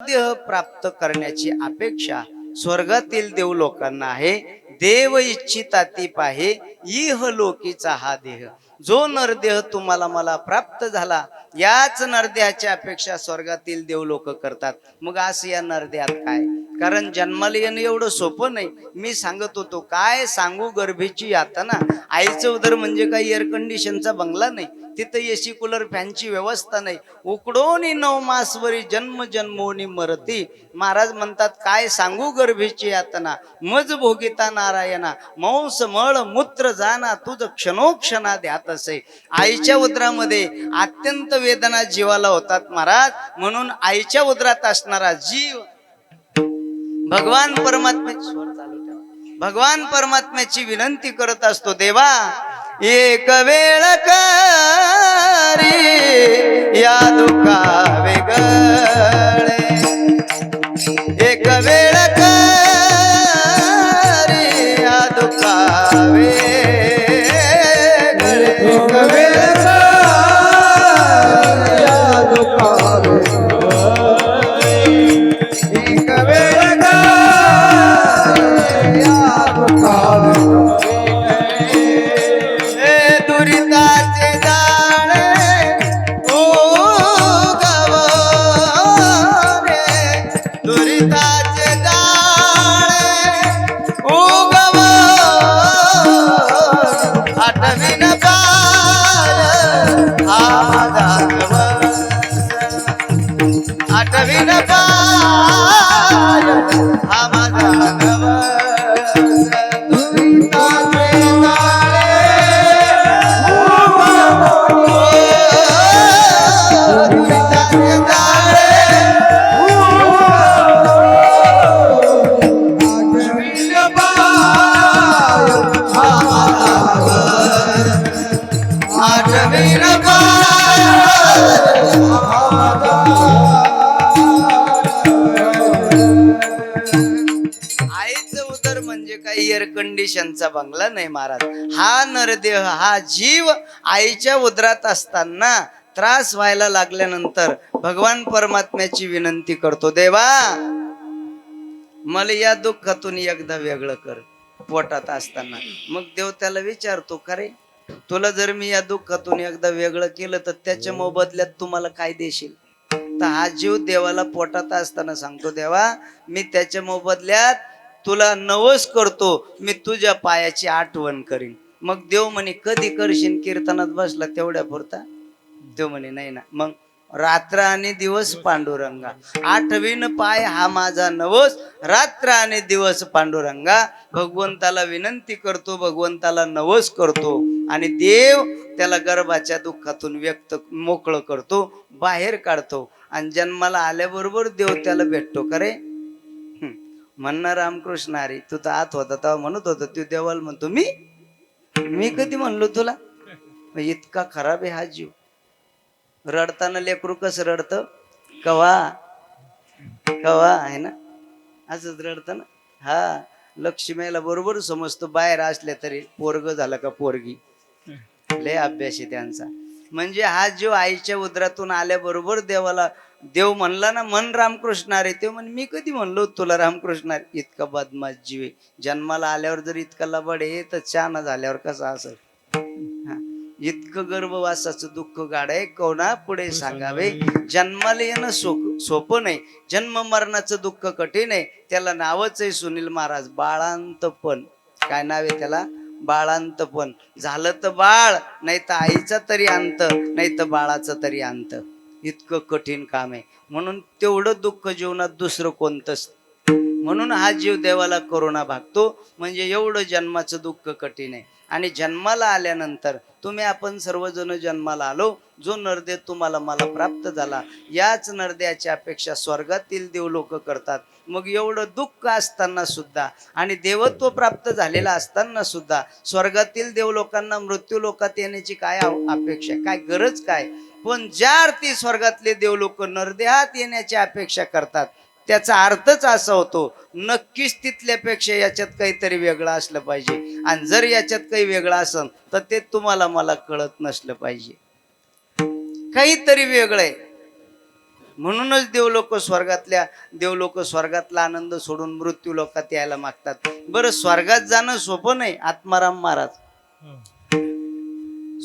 देह प्राप्त करण्याची अपेक्षा स्वर्गातील देव लोकांना आहे. देव इच्छिता ती पाहे इह लोकीचा हा देह. जो नरदेह तुम्हाला मला प्राप्त झाला, याच नरदेहाची अपेक्षा स्वर्गातील देव लोक करतात. मग असं या नरदेहात काय? कारण जन्माला येणं एवढं सोपं नाही. मी सांगत होतो, काय सांगू गर्भेची यातना. आईचं उदर म्हणजे काही एअर कंडिशनचा बंगला नाही, तिथं एसी कूलर फॅनची व्यवस्था नाही. उकडोनी 9 मासवरी जन्म जन्मोनी मरती. महाराज म्हणतात, काय सांगू गर्भेची यातना. मज भोगिता नारायणा मांस मळ मूत्र जाना तुझ क्षणोक्षणा ध्यात असे. आईच्या उदरामध्ये अत्यंत वेदना जीवाला होतात महाराज. म्हणून आईच्या उदरात असणारा जीव भगवान परमात्म्याची विनंती करत असतो, देवा एक वेळ करी या दुःखा वेगळे. एक वेळ करी या दुःखा वेगळे. एक वेळ या दुःखा वेगळे. एक वेळ या दुःखा वेगळे. दुरिताचे जाणे उगवणे. दुरिताचे जाणे उगवणे. आठवीन पाय हा माझा नवस. आठवीन पाय हा माझा नवस. दुरिताचे जाळे दुरिताचे जाळे आठवीन पाय हा माझा नवस. आठवीन पाय हा माझा आईचं उदर म्हणजे काही एअर कंडिशनचा बंगला नाही महाराज. हा नरदेह, हा जीव आईच्या उदरात असताना त्रास व्हायला लागल्यानंतर भगवान परमात्म्याची विनंती करतो, देवा मला या दुःखातून एकदा वेगळं कर. पोटात असताना मग देव त्याला विचारतो, का रे तुला जर मी या दुःखातून एकदा वेगळं केलं तर त्याच्या मोबदल्यात तुम्हाला काय देशील? तर हा जीव देवाला पोटात असताना सांगतो, देवा मी त्याच्या मोबदल्यात तुला नवस करतो, मी तुझ्या पायाची आठवण करीन. मग देव म्हणे, कधी करशील? कीर्तनात बसला तेवढ्या पुरता? देव म्हणे, नाही ना. मग रात्र आणि दिवस पांडुरंगा. आठवीन पाय हा माझा नवस. रात्र आणि दिवस पांडुरंगा. भगवंताला विनंती करतो, भगवंताला नवस करतो आणि देव त्याला गर्भाच्या दुःखातून मोकळं करतो, बाहेर काढतो. आणि जन्माला आल्याबरोबर देव त्याला भेटतो, का रे म्हणणार रामकृष्ण हरी, तू तर आत होता तेव्हा म्हणत होता, तू देवाला म्हणतो मी कधी म्हणलो तुला? इतका खराब आहे हा जीव. रडताना लेकरू कसं रडत, कवा कवा आहे ना, असंच रडत ना. हा, लक्ष्मीला बरोबर समजतो बाहेर असल्या तरी पोरग झाला का पोरगी. लय अभ्यास आहे त्यांचा. म्हणजे हा जीव आईच्या उदरातून आल्याबरोबर देवाला देव म्हणला ना, मन रामकृष्ण अरे. ते म्हणे, मी कधी म्हणलो तुला रामकृष्ण अरे. इतका बदमाश जीव आहे. जन्माला आल्यावर जर इतका लबाड आहे तर चाना झाल्यावर कसा असेल. इतकं गर्भवासाचं दुःख गाडाय कोणा पुढे सांगावे. जन्माला येणं सोपं नाही. जन्म मरणाचं दुःख कठीण आहे. त्याला नावच आहे सुनील महाराज, बाळांतपण. काय नाव आहे त्याला? बाळांतपण. झालं तर बाळ, नाही तर आईचा तरी अंत, नाही तर बाळाचा तरी अंत. इतकं कठीण काम आहे. म्हणून तेवढं दुःख जीवनात दुसरं कोणतंच. म्हणून हा जीव देवाला करुणा भागतो. म्हणजे एवढं जन्माचं दुःख कठीण आहे. आणि जन्माला आल्यानंतर आपण सर्वजण जन्माला आलो. जो नरदेह तुम्हाला मला प्राप्त झाला, याच नरदेहाची अपेक्षा स्वर्गातील देव लोक करतात. मग एवढं दुःख असताना सुद्धा आणि देवत्व प्राप्त झालेला असताना सुद्धा स्वर्गातील देव लोकांना मृत्यू लोकात येण्याची काय अपेक्षा, काय गरज काय? पण ज्या अर्थी स्वर्गातले देव लोक नरदेहात येण्याची अपेक्षा करतात, त्याचा अर्थच असा होतो, नक्कीच तिथल्यापेक्षा याच्यात काहीतरी वेगळं असलं पाहिजे. आणि जर याच्यात काही वेगळं असेल तर ते तुम्हाला मला कळत नसलं पाहिजे. काहीतरी वेगळं आहे. म्हणूनच देवलोक स्वर्गातला आनंद सोडून मृत्यू लोकात यायला मागतात. बरं, स्वर्गात जाणं सोपं नाही. आत्माराम महाराज,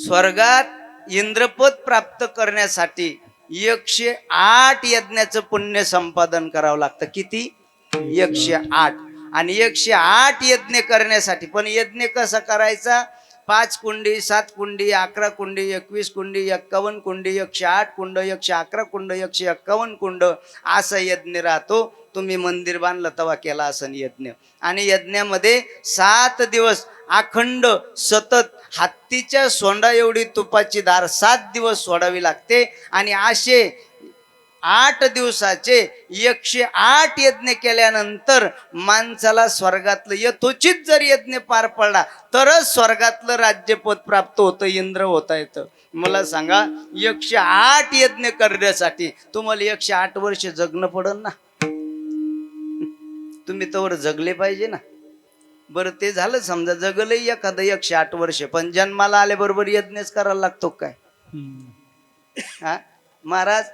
स्वर्गात इंद्रपद प्राप्त करण्यासाठी 108 यज्ञाचं पुण्य संपादन करावं लागतं. किती? 108. आणि 108 यज्ञ करण्यासाठी, पण यज्ञ कसा करायचा? 5 कुंडी, 7 कुंडी, 11 कुंडी, 21 कुंडी, 51 कुंडी, 108 कुंड, 111 कुंड, 151 कुंड असा यज्ञ राहतो. तुम्ही मंदिर बांधलं तेव्हा केला असं यज्ञ. आणि यज्ञामध्ये 7 दिवस अखंड सतत हत्तीच्या सोंडा एवढी तुपाची धार 7 दिवस सोडावी लागते. आणि असे 8 दिवसाचे 108 यज्ञ केल्यानंतर माणसाला स्वर्गातलं यथोचित जर यज्ञ पार पडला तरच स्वर्गातलं राज्यपद प्राप्त होतं, इंद्र होता येतं. मला सांगा, 108 यज्ञ करण्यासाठी तुम्हाला 108 वर्ष जगणं पडन ना. तुम्ही तवर जगले पाहिजे ना. बरं, ते झालं समजा जगलंही एखादं 108 वर्ष, पण जन्माला आल्याबरोबर यज्ञच करायला लागतो काय? हा महाराज,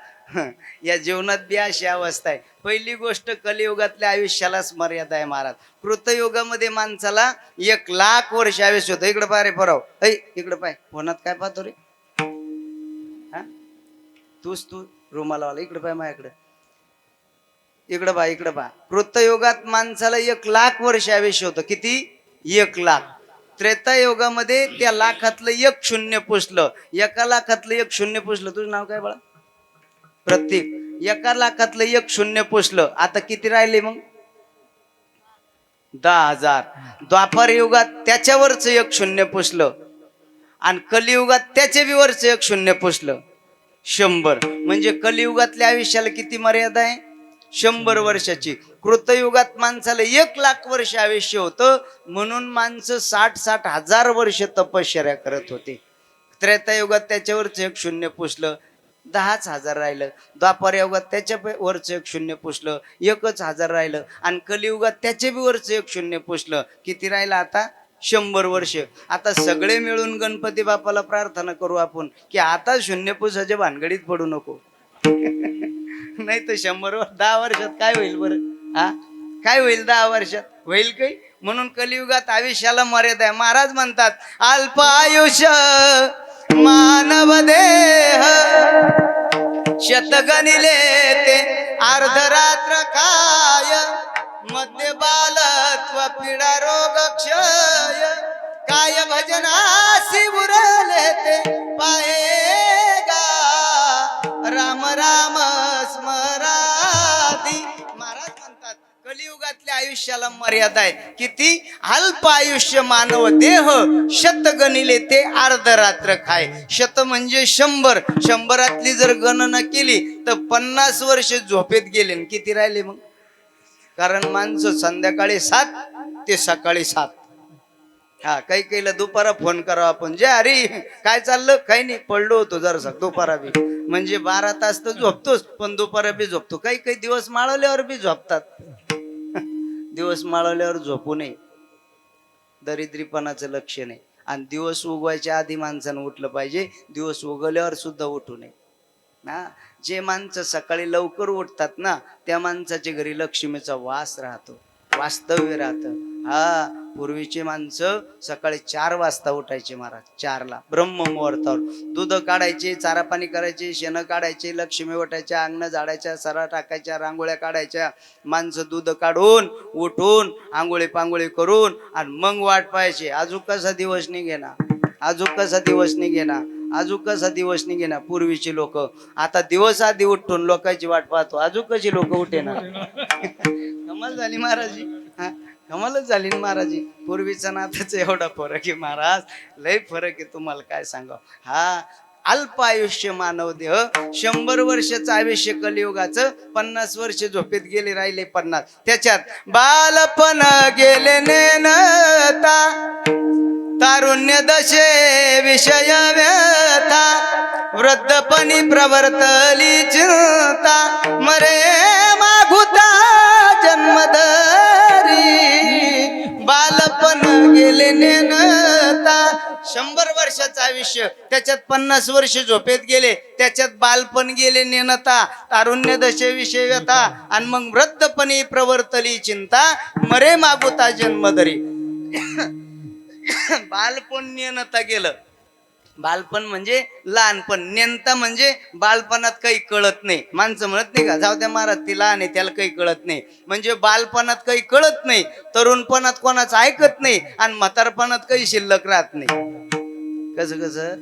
या जीवनात बी अशी अवस्था आहे. पहिली गोष्ट, कलियुगातल्या आयुष्यालाच मर्यादा आहे महाराज. कृतयुगामध्ये माणसाला 1,00,000 वर्ष आयुष्य होतं. इकडं पाय रे पराव, इकडं पाय, फोनात काय पाहतो रे? हा, तू रुमालावाला इकडं पाय, माझ्याकडं इकडं पहा, इकडं पहा. कृतयुगात माणसाला 1,00,000 वर्ष आयुष्य होतं. किती? 1,00,000. त्रेतायुगामध्ये त्या लाखातलं 1 शून्य पुसलं. 1 लाखातलं 1 शून्य पुसलं. तुझं नाव काय बाळा? प्रतीक. 1 लाखातलं 1 शून्य पुसलं. आता किती राहिले मग? 10,000. द्वापार युगात त्याच्यावरच 1 शून्य पुसलं. आणि कलियुगात त्याच्या वरच 1 शून्य पुसलं. 100. म्हणजे कलियुगातल्या आयुष्याला किती मर्यादा आहे? 100 वर्षाची. कृतयुगात माणसाला 1,00,000 वर्ष आयुष्य होतं. म्हणून माणसं 60-60 हजार वर्ष तपश्चर्या करत होते. त्रेतायुगात त्याच्यावरच 1 शून्य पुसलं, 10,000 राहिलं. द्वापार युगात त्याच्या वरच 1 शून्य पुसलं, 1,000 राहिलं. आणि कलियुगात त्याच्या वरच 1 शून्य पुसलं. किती राहिलं आता? 100 वर्ष. आता सगळे मिळून गणपती बाप्पाला प्रार्थना करू आपण की आता शून्य पुसाच्या भानगडीत पडू नको. नाही तर 10 वर्षात काय होईल बरं? हा, काय होईल 10 वर्षात? होईल काही? म्हणून कलियुगात आयुष्याला मर्यादा आहे. महाराज म्हणतात, अल्प आयुष्य मानव देह शतगणिले ते अर्धरात्र काय, मध्य बालत्व पीडा रोग क्षय, काय भजनासी उरले ते पाहेगा, राम राम स्मराती. महाराज म्हणतात, कलियुगातल्या आयुष्याला मर्यादा आहे. किती? अल्प आयुष्य मानव देह शतगणिले ते अर्धरात्र खाय. शत म्हणजे 100. 100रातली जर गणना केली तर 50 वर्ष झोपेत गेले. किती राहिले मग? कारण माणसं संध्याकाळी 7 ते सकाळी 7. हा, काही काहीला दुपारा फोन करावा आपण, जे अरे काय चाललं? काही नाही, पडलो होतो जरासा दुपारा बी. म्हणजे 12 तास तर झोपतोच, पण दुपारा बी झोपतो. काही काही दिवस माळवल्यावर बी झोपतात. दिवस माळवल्यावर झोपू नये, दरिद्रीपणाचं लक्षण आहे. आणि दिवस उगवायच्या आधी माणसानं उठलं पाहिजे. दिवस उगवल्यावर सुद्धा उठू नये. ना, जे माणसं सकाळी लवकर उठतात ना, त्या माणसाच्या घरी लक्ष्मीचा वास राहतो, वास्तव्य राहतं. हा, पूर्वीची माणसं सकाळी 4 वाजता उठायचे महाराज. 4ला ब्रह्म मुहूर्तावर दूध काढायचे, चारा पाणी करायचे, शेण काढायचे, लक्ष्मी उठायच्या, अंगण झाडायच्या, सरा टाकायच्या, रांगोळ्या काढायच्या. माणसं दूध काढून उठून आंघोळी पांगोळी करून आणि मग वाट पाहायची, अजून कसा दिवस निघेना, अजून कसा दिवस निघेना, अजून कसा दिवस निघेना. पूर्वीची लोक. आता दिवस आधी उठून लोकांची वाट पाहतो, अजून कशी लोक उठेना. कमाल झाली महाराजी. हा, कमालच झाली ना महाराजी. पूर्वीचा नाताच एवढा फरक आहे महाराज, लय फरक आहे. तुम्हाला काय सांगा. हा, अल्प आयुष्य मानव देह 100 वर्षाचं आयुष्य कलियुगाचं. 50 वर्ष झोपेत गेले, राहिले 50. त्याच्यात बालपण गेले नेनता, तारुण्य दशे विषय व्यथा, वृद्धपणी प्रवर्तली चिंता, मरे मागुता जन्मधरी. बालपण गेले नेनता, 100 वर्षाचं आयुष्य, त्याच्यात 50 वर्ष झोपेत गेले, त्याच्यात बालपण गेले नेनता, तारुण्य दशेविषयी व्यथा, आणि मग वृद्धपणी प्रवर्तली चिंता, मरे मागुता जन्मदरी. बालपण नेनता गेलं. बालपण म्हणजे लहानपण, नेनता म्हणजे बालपणात काही कळत नाही. माणसं म्हणत नाही का, जाऊ द्या महाराज ती लहान आहे त्याला काही कळत नाही. म्हणजे बालपणात काही कळत नाही, तरुणपणात कोणाचं ऐकत नाही, आणि म्हातारपणात काही शिल्लक राहत नाही. कसं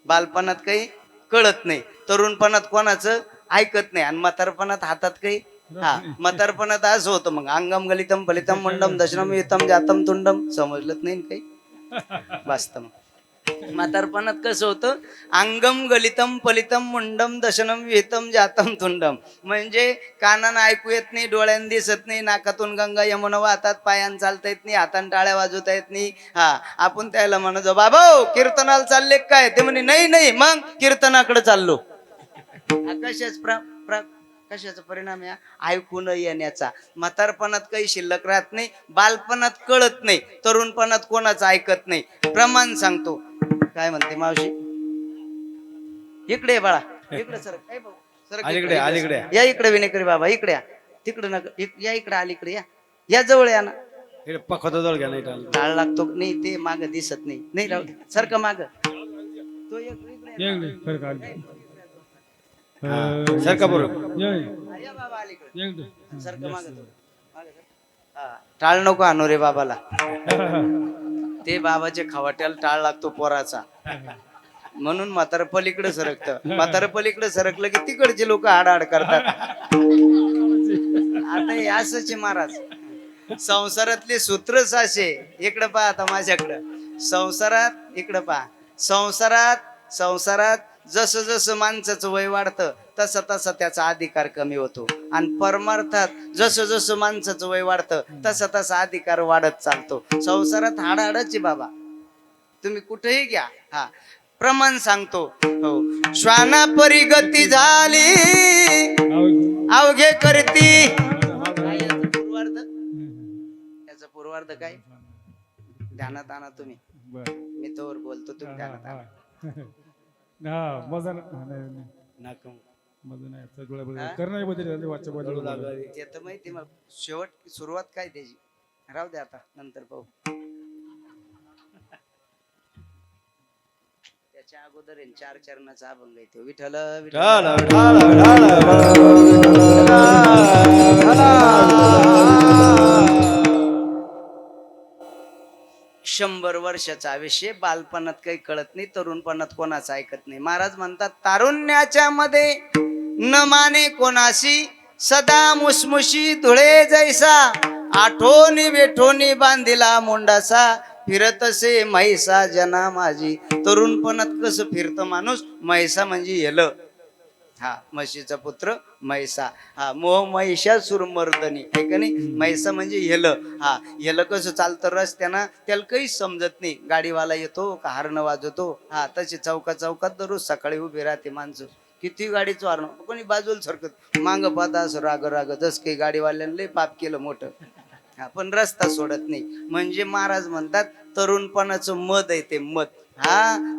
बालपणात काही कळत नाही, तरुणपणात कोणाचं ऐकत नाही, आणि म्हातारपणात हातात काही. म्हातारपणात असं होतं मग, अंगम गलितम फलितम मंडम दशनम येतम जातम तुंडम. समजलंच नाही काही वास्तव. म्हातारपणात कसं होतं, अंगम गलितम फलितम मुंडम दशनम वेतम जातम तुंडम. म्हणजे कानानं ऐकू येत नाही, डोळ्यानं दिसत नाही, नाकातून गंगा यमुना वाहतात, पायानं चालता येत नाही, हातानं टाळ्या वाजवता येत नाही. आपण त्याला म्हणतो, बाबा कीर्तनाला चालले काय? ते म्हणे नाही नाही, मग कीर्तनाकडे चाललो. कशाचा परिणाम या ऐकू न येण्याचा. म्हातारपणात काही शिल्लक राहत नाही, बालपणात कळत नाही, तरुणपणात कोणाचं ऐकत नाही. प्रमाण सांगतो. काय म्हणते मावशी? इकडे बाळा, इकडे सर. काय भाऊ सर, अलीकडे या इकडे विनेकरी बाबा, इकडे या. तिकडे नका या, इकडे अलीकडे या, या जवळ या ना. जवळ घ्या नाही टाळ लागतो नाही, ते माग दिसत नाही. नाही राहू दे, सारखं माग तो सरका बरोबर. टाळ नको आणू रे बाबाला, ते बाबाच्या खवाट्याला टाळ लागतो पोराचा, म्हणून म्हातार पलीकडे सरकतं. म्हातार पलीकडे सरकलं की तिकडचे लोक हाडाहाड करतात. आता हे असंच महाराज, संसारातले सूत्र साशे. इकडे पहा आता माझ्याकडं. संसारात इकडे पहा, संसारात जसं जसं माणसाचं वय वाढतं तसं तसं त्याचा अधिकार कमी होतो, आणि परमार्थात जसं जसं माणसाचं वय वाढतं तसं तसा अधिकार वाढत चालतो. संसारात हाडाहाडच बाबा, तुम्ही कुठेही घ्या. प्रमाण सांगतो. हो, श्वाना परी गती झाली अवघे करती. पूर्वार्ध, याचा पूर्वार्ध काय? ध्यानात आणा तुम्ही, मी तोवर बोलतो, तुम्ही ध्यानात आणा. ते तर माहिती, मग शेवट सुरुवात काय त्याची राहू दे, आता नंतर पाहू. त्याच्या अगोदर 4 चरणाचा अभंग येतो. विठ्ठल विठ्ठल. 100 वर्षाचा आयुष्य, बालपणात काही कळत नाही, तरुणपणात कोणाचं ऐकत नाही. महाराज म्हणतात, तारुण्याच्या मध्ये न माने कोणाशी, सदा मुसमुशी धुळे जैसा, आठवणी वेठोनी बांधिला मुंडासा, फिरतसे म्हैसा जना माझी. तरुणपणात कसं फिरतं माणूस, म्हैसा म्हणजे येल. म्हशीचा पुत्र म्हैसा. मोह महिषासुर मर्दनी, आहे का नाही? म्हैसा म्हणजे येल. येल कसं चालतं रस्त्यानं, त्याला काहीच समजत नाही. गाडीवाला येतो का हरण वाजवतो, तसे चौकात दररोज सकाळी उभी राहते माणसं. किती गाडी चोरणं, कोणी बाजूला सरकत, मांग पाहता असं राग जस काही गाडीवाल्यानं लय पाप केलं मोठं, पण रस्ता सोडत नाही. म्हणजे महाराज म्हणतात, तरुणपणाचं मद आहे ते मद.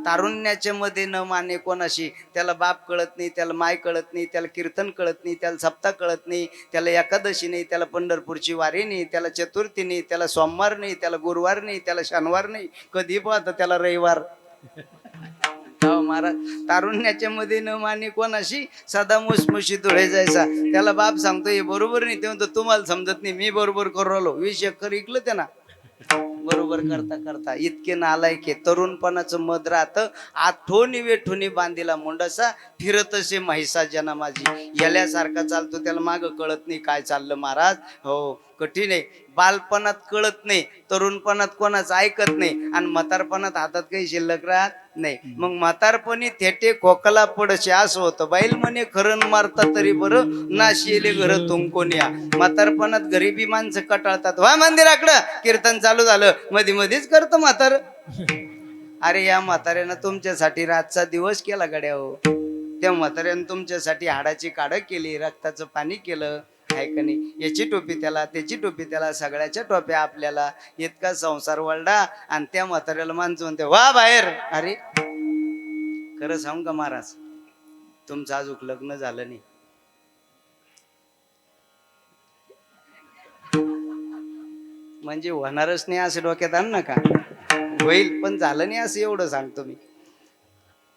तारुण्याच्या मध्ये न माने कोणाशी. त्याला बाप कळत नाही, त्याला माय कळत नाही, त्याला कीर्तन कळत नाही, त्याला सप्ताह कळत नाही, त्याला एकादशी नाही, त्याला पंढरपूरची वारी नाही, त्याला चतुर्थी नाही, त्याला सोमवार नाही, त्याला गुरुवार नाही, त्याला शनिवार नाही, कधी पाहतं त्याला रविवार. महाराज, तारुण्याच्या मध्ये न माने कोणाशी, सदा मुसमुशी धुळे जायचा. त्याला बाप सांगतो हे बरोबर नाही, ते म्हणतो तुम्हाला समजत नाही, मी बरोबर करू राहिलो. 20 एकर इकलं त्यांना बरोबर करता करता. इतके नालायक. तरुणपणाचं मध राहतं, आठवणी वेठोनी बांधिला मुंडसा, फिरतसे म्हैसा जना माझी. याल्यासारखा चालतो, त्याला माग कळत नाही काय चाललं महाराज. हो, कठीण आहे. बालपणात कळत नाही, तरुणपणात कोणाचं ऐकत नाही, आणि म्हातारपणात हातात काही शिल्लक राहत नाही. मग म्हातारपणी थेटे खोकला पडशे असं होतं. बैल म्हणे खरण मारता तरी बरं, नाशिले घर तुमकोनिया. म्हातारपणात गरीबी माणसं कटाळतात. वा मंदिराकडं कीर्तन चालू झालं, मधीच करतं म्हातार. अरे या म्हाताऱ्यानं तुमच्यासाठी रातचा दिवस केला गड्या हो. त्या म्हाताऱ्यानं तुमच्यासाठी हाडाची काढ केली, रक्ताचं पाणी केलं. आहे का नाही? याची टोपी त्याला, त्याची टोपी त्याला, सगळ्याच्या टोप्या आपल्याला. इतका संसार वळडा आणि त्या म्हाताऱ्याला माणसं म्हणते वा बाहेर. अरे खरं सांगू का महाराज, तुमचं अजून लग्न झालं नाही. म्हणजे होणारच नाही असं डोक्यात आण नका. होईल पण झालं नाही असं एवढं सांगतो मी.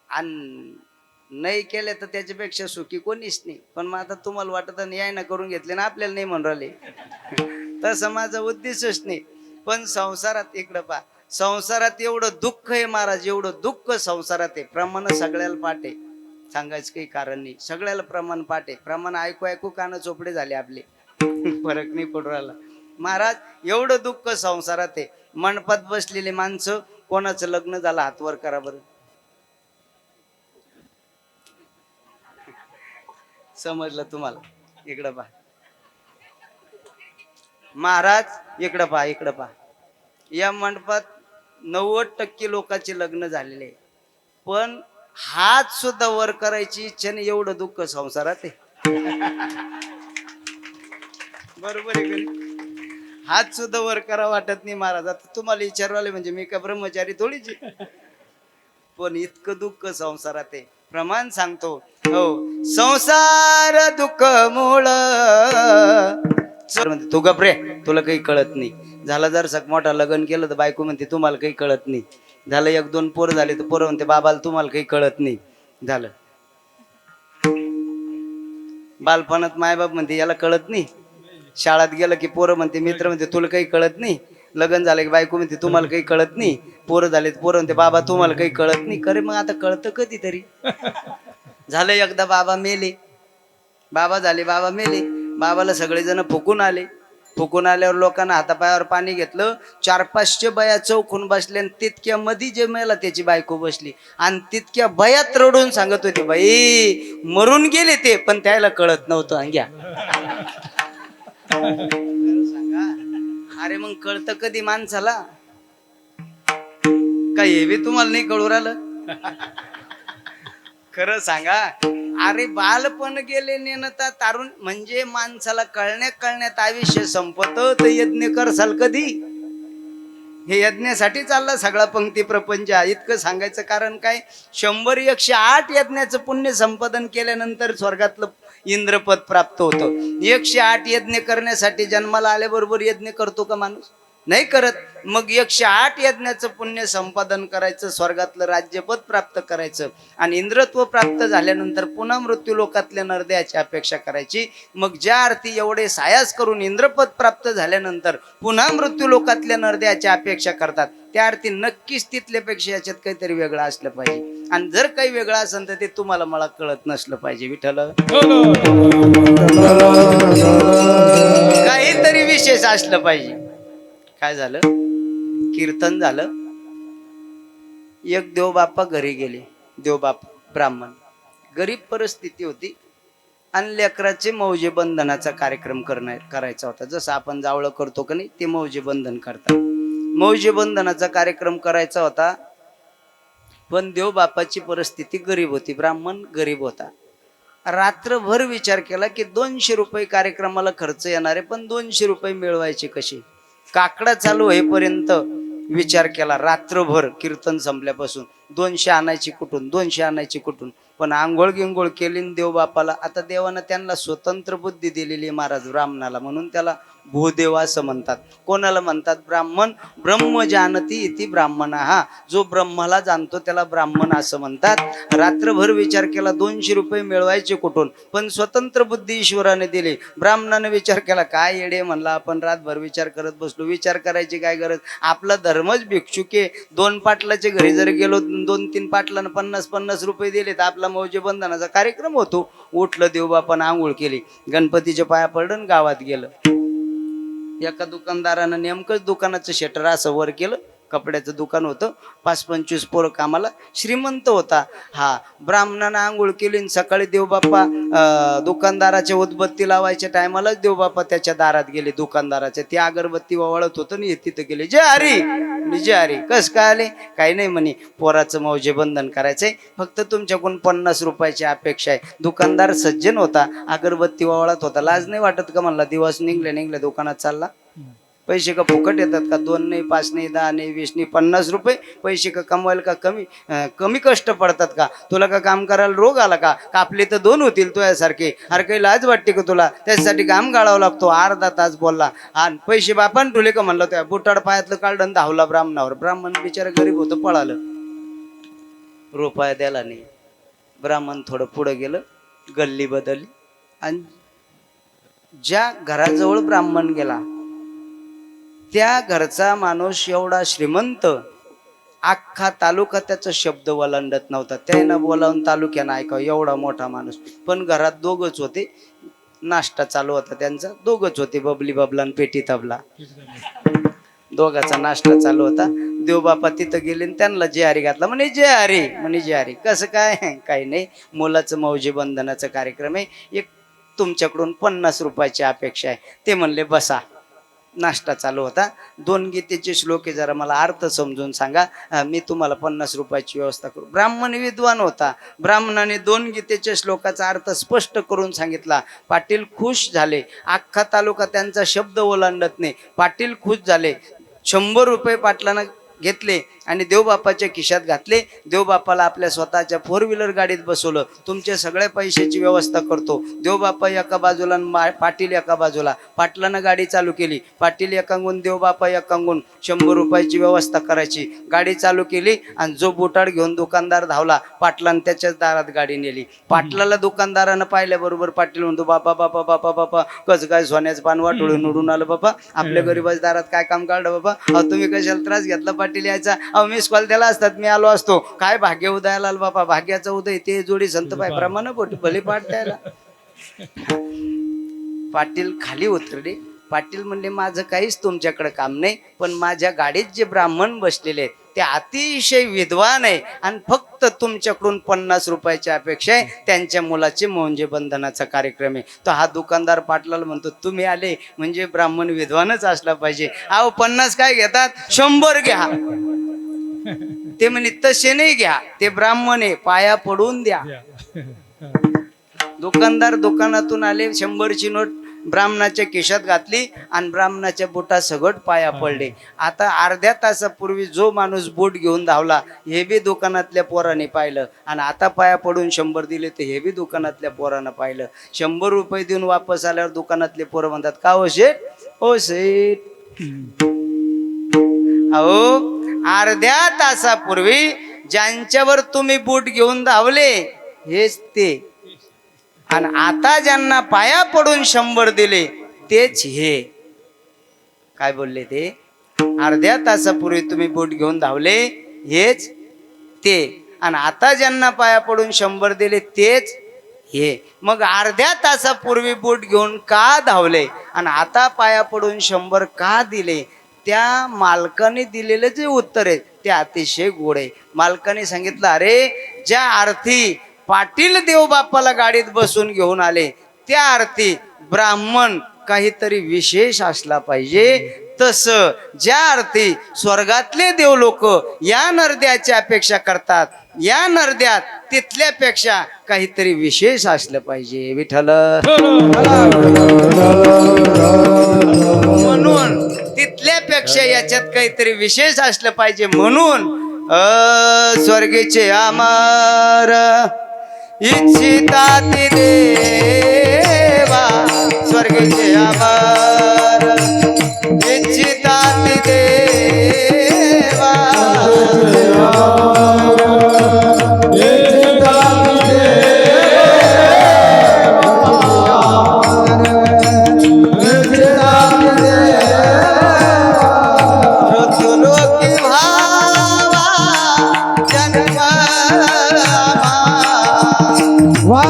आणि नाही केले तर त्याच्यापेक्षा सुखी कोणीच नाही. पण मग आता तुम्हाला वाटत याय ना करून घेतले ना आपल्याला नाही म्हणून राहिले. तसं माझा उद्देशच नाही. पण संसारात इकडं पहा, संसारात एवढं दुःख आहे महाराज, एवढं दुःख संसारात आहे. प्रमाण सगळ्याला पाठ आहे, सांगायचं काही कारण नाही. सगळ्याला प्रमाण पाठ आहे. प्रमाण ऐकू ऐकू कान चोपडे झाले आपले. फरक नाही पडू राहिला महाराज. एवढं दुःख संसारात आहे. मंडपात बसलेले माणसं, कोणाचं लग्न झालं हातवर करा बरं. समजलं तुम्हाला? इकडं पहा महाराज, इकडं पहा, इकडं पहा. या मंडपात 90% लोकांचे लग्न झालेले, पण हात सुद्धा वर करायची इच्छा नाही, एवढं दुःख संसारात आहे. बरोबर आहे का? हात सुद्धा वर करा वाटत नाही महाराज. आता तुम्हाला विचारवाले म्हणजे मी का ब्रह्मचारी थोडीच आहे. पण इतकं दुःख संसारात आहे. प्रमाण सांगतो हो, संसार दुःख मूळ. म्हणते तू गप रे, तुला काही कळत नाही. झालं जर सक मोठा लग्न केलं तर बायको म्हणते तुम्हाला काही कळत नाही. झालं 1-2 पोरं झाले तर पोरं म्हणते बाबाला तुम्हाला काही कळत नाही. झालं बालपणात मायबाप म्हणते याला कळत नाही. शाळेत गेलं की पोरं म्हणते, मित्र म्हणते तुला काही कळत नाही. लग्न झालं की बायको म्हणते तुम्हाला काही कळत नाही. पोरं झाले पोरं म्हणते बाबा तुम्हाला काही कळत नाही. खरे मग आता कळतं कधीतरी. झालं एकदा बाबा मेले, बाबा झाले, बाबा मेले. बाबाला सगळेजण फुकून आले. फुकून आल्यावर लोकांना हातापायावर पाणी घेतलं. 400-500 बाया चौकून बसल्या आणि तितक्या मध्ये जे मेला त्याची बायको बसली आणि तितक्या बयात रडून सांगत होती बाई मरून गेले ते, पण त्याला कळत नव्हतं. घ्या सांगा. अरे मग कळतं कधी माणसाला? काय हे बी तुम्हाला नाही कळू राहिलं? खरं सांगा. अरे बालपण गेले नेणता तारुण म्हणजे माणसाला कळण्यात आयुष्य संपत तर यज्ञ करसाल कधी? हे यज्ञासाठी चालला सगळा पंक्ती प्रपंच. इतकं सांगायचं कारण काय, 100-108 यज्ञाचं पुण्य संपादन केल्यानंतर स्वर्गातलं इंद्रपद प्राप्त होतं. 108 यज्ञ करण्यासाठी जन्माला आल्याबरोबर यज्ञ करतो का माणूस? नाही करत. मग 108 यज्ञाचं पुण्य संपादन करायचं, स्वर्गातलं राज्यपद प्राप्त करायचं आणि इंद्रत्व प्राप्त झाल्यानंतर पुन्हा मृत्यू लोकातल्या नरदेहाची अपेक्षा करायची. मग ज्या अर्थी एवढे सायास करून इंद्रपद प्राप्त झाल्यानंतर पुन्हा मृत्यू लोकातल्या नरदेहाची अपेक्षा करतात, त्या अर्थी नक्कीच तिथल्यापेक्षा याच्यात काहीतरी वेगळं असलं पाहिजे. आणि जर काही वेगळं असेल तर ते तुम्हाला मला कळत नसलं पाहिजे. विठ्ठल काहीतरी विशेष असलं पाहिजे. काय झालं? कीर्तन झालं. एक देवबापा घरी गेले. देवबाप ब्राह्मण, गरीब परिस्थिती होती आणि लेकराचे मौजे बंधनाचा कार्यक्रम करायचा होता. जसं आपण जावळं करतो का नाही, ते मौजे बंधन करतात. मौजे बंधनाचा कार्यक्रम करायचा होता. पण देवबापाची परिस्थिती गरीब होती, ब्राह्मण गरीब होता. रात्रभर विचार केला की 200 रुपये कार्यक्रमाला खर्च येणारे, पण 200 रुपये मिळवायचे कसे? काकडा चालू होईपर्यंत विचार केला रात्रभर. कीर्तन संपल्यापासून 200 आणायची कुठून, 200 आणायची कुठून. पण आंघोळ गिंघोळ केली देवबापाला. आता देवानं त्यांना स्वतंत्र बुद्धी दिलेली महाराज ब्राह्मणाला, म्हणून त्याला भूदेव असं म्हणतात. कोणाला म्हणतात? ब्राह्मण. ब्रह्म जानती इति ब्राह्मण. हा जो ब्रह्माला जाणतो त्याला ब्राह्मण असं म्हणतात. रात्रभर विचार केला 200 रुपये मिळवायचे कुठून, पण स्वतंत्र बुद्धी ईश्वराने दिली. ब्राह्मणाने विचार केला काय येडे म्हणला आपण रातभर विचार करत बसलो. विचार करायची काय गरज? आपला धर्मच भिक्षुके. 2 पाटलाच्या घरी जर गेलो, 2-3 पाटलानं 50-50 रुपये दिले तर आपला मौजे बंधनाचा कार्यक्रम होतो. उठलं देवबापानं, आंघोळ केली, गणपतीच्या पाया पडून गावात गेलं. एका दुकानदारानं नेमकंच दुकानाचं शटर असं वर केलं, कपड्याचं दुकान होतं. 5-25 पोरं कामाला, श्रीमंत होता हा. ब्राह्मणानं आंघोळ केली आणि सकाळी देवबाप्पा दुकानदाराच्या उदबत्ती लावायच्या टायमालाच देवबाप्पा त्याच्या दारात गेले. दुकानदाराच्या ती अगरबत्ती वळत होतं आणि तिथं गेले. जय हरी जय हरी. कस काय आले? काही नाही म्हणे, पोराचं मौजे बंधन करायचंय, फक्त तुमच्याकडून 50 रुपयाची अपेक्षा आहे. दुकानदार सज्जन होता, अगरबत्ती वळत होता. लाज नाही वाटत का म्हणला? दिवस निघले दुकानात चालला. पैसे का फुकट येतात का? 2 नाही, 5 नाही, 10 नाही, 20 नाही, 50 रुपये पैसे का कमवायला का कमी कष्ट पडतात का? तुला का काम करायला रोग आला का? कापले तर 2 होतील तुझ्यासारखे. अरे काही लाज वाटते का तुला? त्याच्यासाठी काम गाळावं लागतो. अर्धा तास बोलला आणि पैसे बापान ठुले का म्हणलं? त्या बुटाड पायातलं काढलं धावला ब्राह्मणावर. ब्राह्मण बिचारा गरीब होतं, पळालं. रुपया द्याला नाही. ब्राह्मण थोडं पुढं गेलं, गल्ली बदलली आणि ज्या घराजवळ ब्राह्मण गेला त्या घरचा माणूस एवढा श्रीमंत, अख्खा तालुका त्याचा शब्द वलांडत नव्हता. त्यानं बोलावून तालुक्यानं ऐकावं, एवढा मोठा माणूस. पण घरात 2च होते, नाश्ता चालू होता त्यांचा. 2च होते, बबली बबला आणि पेटी तबला. 2घाचा नाश्ता चालू होता. देवबापा तिथं गेले आणि त्यांना जे हरी घातला. म्हणे जय हरी, म्हणे जय हरी. कसं काय? काही नाही, मुलाचं मौजे बंधनाचा कार्यक्रम आहे, एक तुमच्याकडून 50 रुपयाची अपेक्षा आहे. ते म्हणले बसा. नाश्ता चालू होता. 2 गीतेचे श्लोक आहे, जरा मला अर्थ समजून सांगा, मी तुम्हाला 50 रुपयाची व्यवस्था करू. ब्राह्मण विद्वान होता. ब्राह्मणाने 2 गीतेच्या श्लोकाचा अर्थ स्पष्ट करून सांगितला. पाटील खुश झाले. अख्खा तालुका त्यांचा शब्द ओलांडत नाही. पाटील खुश झाले. 100 रुपये पाटलानं घेतले आणि देवबापाच्या खिशात घातले. देवबापाला आपल्या स्वतःच्या 4 व्हीलर गाडीत बसवलं. तुमच्या सगळ्या पैशाची व्यवस्था करतो. देवबापा एका बाजूला आणि पाटील एका बाजूला. पाटलानं गाडी चालू केली. पाटील एकांगून, देवबापा एकांगून. 100 रुपयाची व्यवस्था करायची. गाडी चालू केली आणि जो बुटाड घेऊन दुकानदार धावला, पाटलानं त्याच्याच दारात गाडी नेली. पाटलाला दुकानदारानं पाहिल्याबरोबर पाटील म्हणतो, बापा बापा बापा बापा, कसं काय सोन्याचं पान वाटोळून उडून आलं बापा? आपल्या गरीबाच्या दारात काय काम काढलं बाबा? अहो तुम्ही कशाला त्रास घेतला? पाटील यायचा, अहो मिस कॉल त्याला असतात, मी आलो असतो. काय भाग्य उदयाला बापा, भाग्याचा उदय ते जोडी संत पाय प्रमाण बोट भले पाठ द्यायला. पाटील खाली उतरले. पाटील म्हणले माझं काहीच तुमच्याकडे काम नाही, पण माझ्या गाडीत जे ब्राह्मण बसलेले आहेत ते अतिशय विद्वान आहे आणि फक्त तुमच्याकडून 50 रुपयाची अपेक्षा आहे. त्यांच्या मुलाचे मौंजे बंधनाचा कार्यक्रम आहे. तो हा दुकानदार पाटलाला म्हणतो, तुम्ही आले म्हणजे ब्राह्मण विद्वानच असला पाहिजे. अहो 50 काय घेतात? 100 घ्या. ते म्हणे तसे नाही घ्या, ते ब्राह्मण आहे, पाया पडून द्या. दुकानदार दुकानातून आले, 100ची नोट ब्राह्मणाच्या खिशात घातली आणि ब्राह्मणाच्या बोटा सगट पाया पडले. आता अर्ध्या तासापूर्वी जो माणूस बोट घेऊन धावला हे बी दुकानातल्या पोराने पाहिलं आणि आता पाया पडून 100 दिले ते हे बी दुकानातल्या पोरानं पाहिलं. 100 रुपये देऊन वापस आल्यावर दुकानातले पोरं म्हणतात, का हो शेठ? हो शेठ, अहो अर्ध्या तासापूर्वी ज्यांच्यावर तुम्ही बूट घेऊन धावले हेच ते, आणि आता ज्यांना पाया पडून 100 दिले तेच हे. काय बोलले ते? अर्ध्या तासापूर्वी तुम्ही बूट घेऊन धावले हेच ते, आणि आता ज्यांना पाया पडून 100 दिले तेच हे. मग अर्ध्या तासापूर्वी बूट घेऊन का धावले आणि आता पाया पडून 100 का दिले? त्या मालकाने दिलेलं जे उत्तर आहे ते अतिशय गोड आहे. मालकाने सांगितलं, अरे ज्या अर्थी पाटील देवबापाला गाडीत बसून घेऊन आले त्या अर्थी ब्राह्मण काहीतरी विशेष असला पाहिजे. तसं ज्या अर्थी स्वर्गातले देव लोक या नरद्याची अपेक्षा करतात, या नरद्यात तिथल्यापेक्षा काहीतरी विशेष असलं पाहिजे. विठ्ठल म्हणून तिथल्यापेक्षा याच्यात काहीतरी विशेष असलं पाहिजे. म्हणून स्वर्गीचे अमर इच्छिताति देवा, स्वर्गीचे अमर इच्छिताति देवा, मृत्युलोकी भावा जन्म वा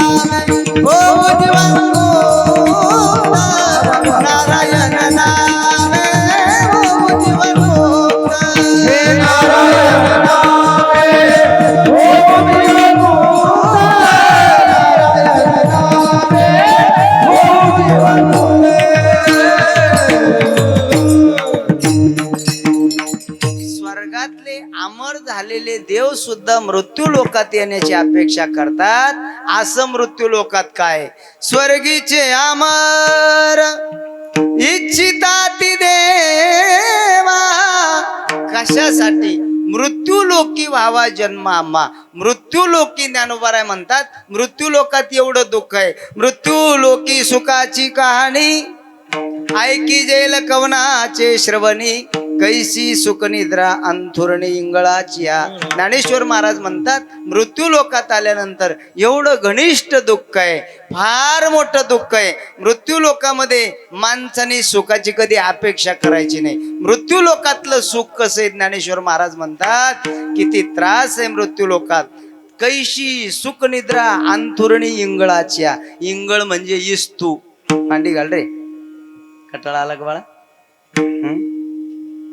हो जीवनमुक्त नारायण नामे हो जीवनमुक्त हे नारायण नामे हो जीवनमुक्त नारायण नामे हो जीवनमुक्त स्वर्गातले अमर झालेले देव सुद्धा मृत्यू लोकात येण्याची अपेक्षा करतात. असं मृत्यू लोकात काय स्वर्गीचे अमर इच्छिताती देवा कशासाठी मृत्यू लोकी व्हावा जन्म आम्हा. मृत्यू लोकी ज्ञानोबाराय म्हणतात मृत्यू लोकात एवढं दुःख आहे. मृत्यू लोकी सुखाची कहाणी ऐकी जेल कवनाचे श्रवणी कैसी सुखनिद्रा अंथुरणी इंगळाचिया. ज्ञानेश्वर महाराज म्हणतात मृत्यू लोकात आल्यानंतर एवढं घनिष्ठ दुःख आहे, फार मोठं दुःख आहे. मृत्यू लोकामध्ये माणसाने सुखाची कधी अपेक्षा करायची नाही. मृत्यू लोकातलं सुख कसं आहे ज्ञानेश्वर महाराज म्हणतात किती त्रास आहे मृत्यू लोकात. कैशी सुखनिद्रा अंथुरणी इंगळाचिया. इंगळ म्हणजे इस्तू. मांडी घाल रे. कटाळा आला का बाळा?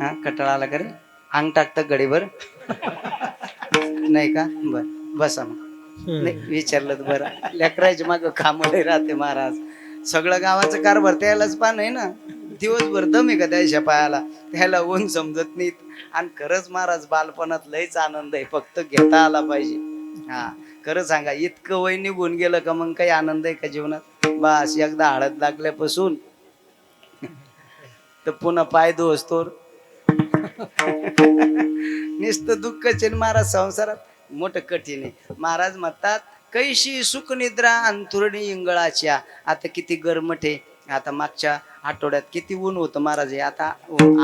हा कटाळा आला का रे? अंग टाकतं गडीवर नाही का? बर बसा मग. नाही विचारलं तर बरं. लेकरायचे माग कामडे राहते महाराज. सगळं गावाचं कारभार त्यालाच पान आहे ना. दिवसभर दम आहे का त्याच्या पायाला? त्याला ऊन समजत नाही. आणि खरंच महाराज बालपणात लयच आनंद आहे, फक्त घेता आला पाहिजे. हा खरं सांगा इतकं वय निघून गेलं का मग काही आनंद आहे का जीवनात? बस एकदा हळद लागल्यापासून तर पुन्हा पाय धुवस्तोर नुसतं दुःखच महाराज. संसारात मोठं कठीण आहे. महाराज म्हणतात कैशी सुख निद्रा अंथुरणी इंगळाच्या. आता किती गरमट आहे. आता मागच्या आठवड्यात किती ऊन होतं महाराज. हे आता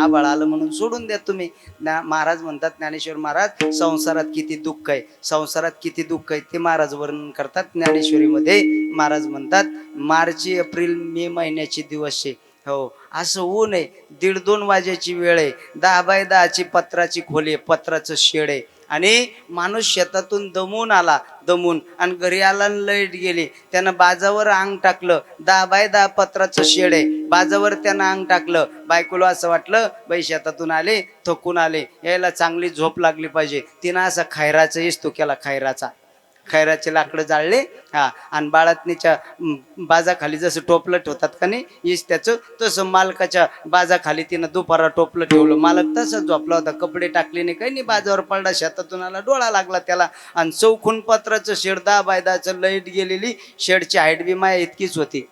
आभाळ आलं म्हणून सोडून द्या तुम्ही. महाराज म्हणतात ज्ञानेश्वर महाराज संसारात किती दुःख आहे, संसारात किती दुःख आहे ते महाराज वर्णन करतात ज्ञानेश्वरीमध्ये. महाराज म्हणतात मार्च एप्रिल मे महिन्याचे दिवस आहे. हो असं ऊन आहे. 1:30-2 वाजेची वेळ आहे. 10 बाय 10ची पत्राची खोली आहे, पत्राचं शेड आहे. आणि माणूस शेतातून दमून आला, दमून आणि घरी आला लाईट गेली. त्यानं बाजावर अंग टाकलं. 10 बाय 10 पत्राचं शेड आहे. बाजावर त्यानं अंग टाकलं. बायकोला असं वाटलं बाई शेतातून आले, थकून आले, यायला चांगली झोप लागली पाहिजे. तिनं असा खैराचा इस्तू केला. खैराचे लाकडं जाळले. हा आणि बाळातनीच्या बाजाखाली जसं टोपलं ठेवतात का नाही इस त्याचं, तसं मालकाच्या बाजाखाली तिनं दुपारा टोपलं ठेवलं. मालक तसंच झोपला होता. कपडे टाकले नाही काही नाही. बाजावर पडला. शेतातून आला. डोळा लागला त्याला. आणि चौखून पत्राचं शेड 10 बाय 10चं लाईट गेलेली. शेडची हाईट बी माया इतकीच होती,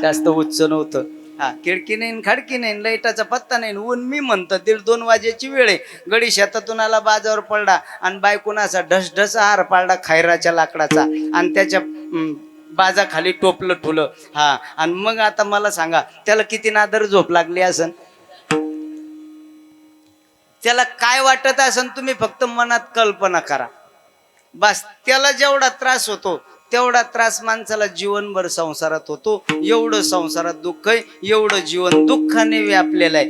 जास्त उच्च नव्हतं. हा खिडकी नाही खडकी नाही, लाईटाचा पत्ता नाही. ऊन मी म्हणतो 1:30-2 वाजेची वेळ आहे. गडी शेतातून आला, बाजावर पडला आणि बायकोना असा ढसढस हार पाडला खैराच्या लाकडाचा आणि त्याच्या बाजाखाली टोपलं ठुलं. हा आणि मग आता मला सांगा त्याला किती नादर झोप लागली असन, त्याला काय वाटत असन तुम्ही फक्त मनात कल्पना करा. बस त्याला जेवढा त्रास होतो तेवढा त्रास माणसाला जीवनभर संसारात होतो. एवढं संसारात दुःख आहे, एवढं जीवन दुःखाने व्यापलेलं आहे.